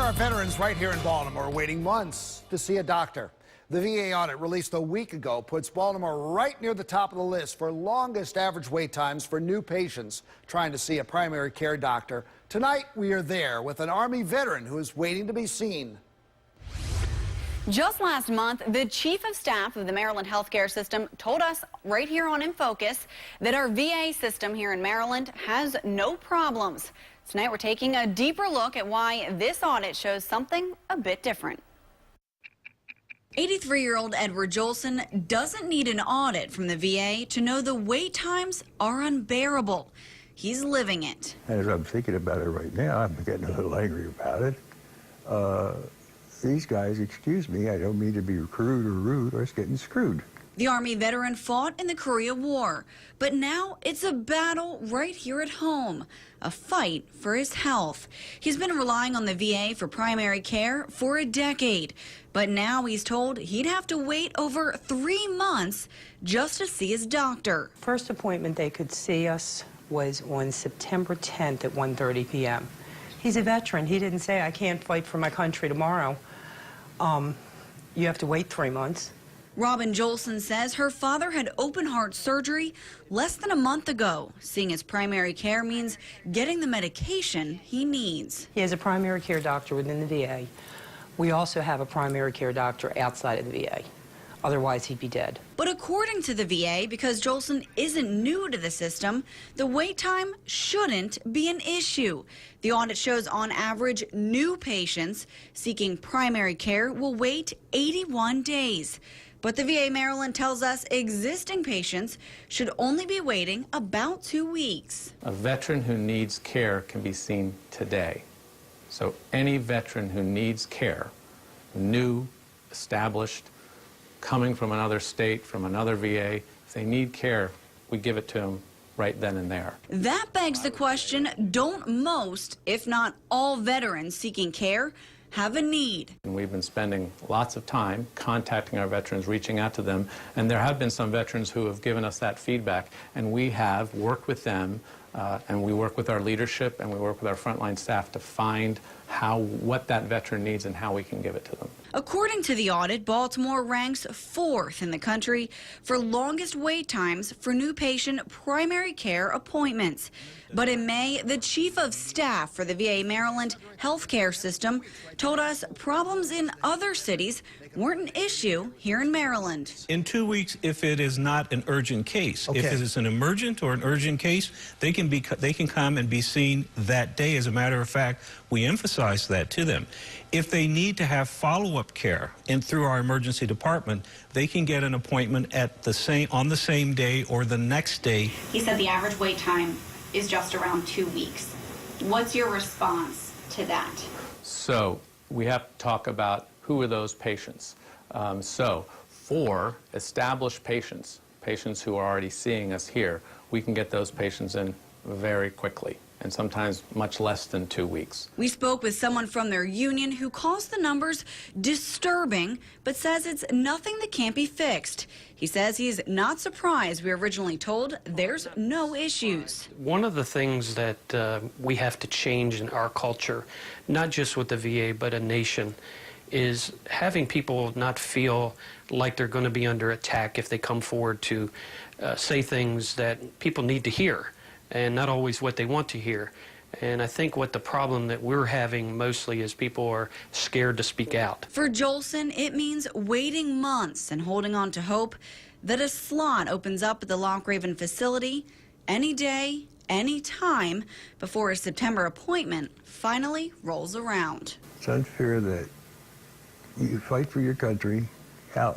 Our veterans right here in Baltimore are waiting months to see a doctor. The VA audit released a week ago puts Baltimore right near the top of the list for longest average wait times for new patients trying to see a primary care doctor. Tonight, we are there with an Army veteran who is waiting to be seen. Just last month, the Chief of Staff of the Maryland healthcare system told us right here on In Focus that our VA system here in Maryland has no problems. Tonight, we're taking a deeper look at why this audit shows something a bit different. 83-year-old Edward Jolson doesn't need an audit from the VA to know the wait times are unbearable. He's living it. As I'm thinking about it right now, I'm getting a little angry about it. These guys, excuse me, I don't mean to be crude or rude, or it's getting screwed. The Army veteran fought in the Korea War, but now it's a battle right here at home, a fight for his health. He's been relying on the VA for primary care for a decade, but now he's told he'd have to wait over 3 months just to see his doctor. First appointment they could see us was on September 10th at 1:30 p.m. He's a veteran. He didn't say, I can't fight for my country tomorrow. You have to wait 3 months. Robin Jolson says her father had open heart surgery less than a month ago. Seeing his primary care means getting the medication he needs. He has a primary care doctor within the VA. We also have a primary care doctor outside of the VA. Otherwise, he'd be dead. But according to the VA, because Jolson isn't new to the system, the wait time shouldn't be an issue. The audit shows on average new patients seeking primary care will wait 81 days. But the VA Maryland tells us existing patients should only be waiting about 2 weeks. A veteran who needs care can be seen today. So any veteran who needs care, new, established, coming from another state, from another VA, if they need care, we give it to them right then and there. That begs the question, don't most, if not all veterans seeking care have a need? And we've been spending lots of time contacting our veterans, reaching out to them, and there have been some veterans who have given us that feedback, and we have worked with them, and we work with our leadership, and we work with our frontline staff to find what that veteran needs and how we can give it to them. According to the audit, Baltimore ranks 4th in the country for longest wait times for new patient primary care appointments. But in May, the Chief of Staff for the VA Maryland healthcare system told us problems in other cities weren't an issue here in Maryland. In 2 weeks, if it is not an urgent case. Okay. If it is an emergent or an urgent case, they can come and be seen that day. As a matter of fact, we emphasize that to them. If they need to have follow-up care and through our emergency department, they can get an appointment on the same day or the next day. He said the average wait time is just around 2 weeks. What's your response to that? So we have to talk about who are those patients. So for established patients, patients who are already seeing us here, we can get those patients in very quickly, and sometimes much less than 2 weeks. We spoke with someone from their union who calls the numbers disturbing, but says it's nothing that can't be fixed. He says he's not surprised we were originally told there's no issues. One of the things that we have to change in our culture, not just with the VA, but a nation, is having people not feel like they're going to be under attack if they come forward to say things that people need to hear, and not always what they want to hear. And I think what the problem that we're having mostly is people are scared to speak out. For Jolson, it means waiting months and holding on to hope that a slot opens up at the Loch Raven facility any day, any time before a September appointment finally rolls around. It's unfair that you fight for your country,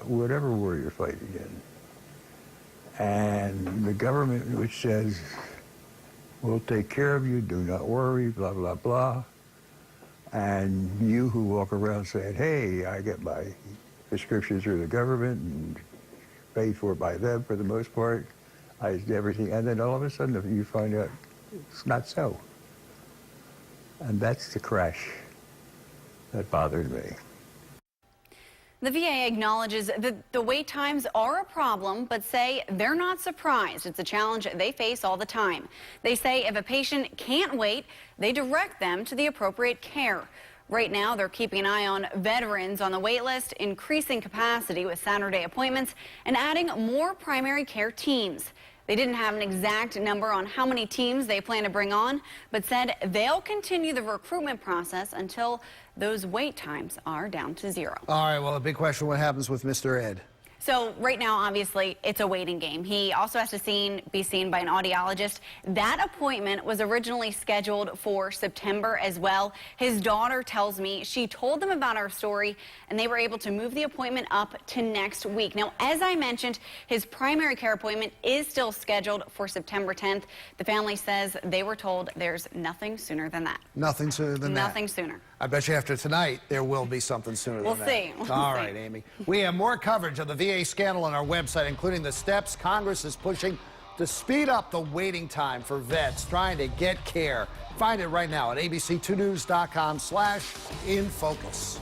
whatever war you're fighting in, and the government which says, we'll take care of you, do not worry, blah, blah, blah. And you who walk around saying, hey, I get my prescriptions through the government and paid for by them for the most part, I did everything. And then all of a sudden you find out it's not so. And that's the crash that bothered me. The VA acknowledges that the wait times are a problem, but say they're not surprised. It's a challenge they face all the time. They say if a patient can't wait, they direct them to the appropriate care. Right now, they're keeping an eye on veterans on the wait list, increasing capacity with Saturday appointments, and adding more primary care teams. They didn't have an exact number on how many teams they plan to bring on, but said they'll continue the recruitment process until those wait times are down to 0. All right, well, the big question, what happens with Mr. Ed? So right now, obviously, it's a waiting game. He also has to be seen by an audiologist. That appointment was originally scheduled for September as well. His daughter tells me she told them about our story, and they were able to move the appointment up to next week. Now, as I mentioned, his primary care appointment is still scheduled for September 10th. The family says they were told there's nothing sooner than that. Nothing sooner than that. Nothing sooner. I bet you after tonight, there will be something sooner than that. We'll see. All right, Amy. We have more coverage of the VA scandal on our website, including the steps Congress is pushing to speed up the waiting time for vets trying to get care. Find it right now at abc2news.com/infocus.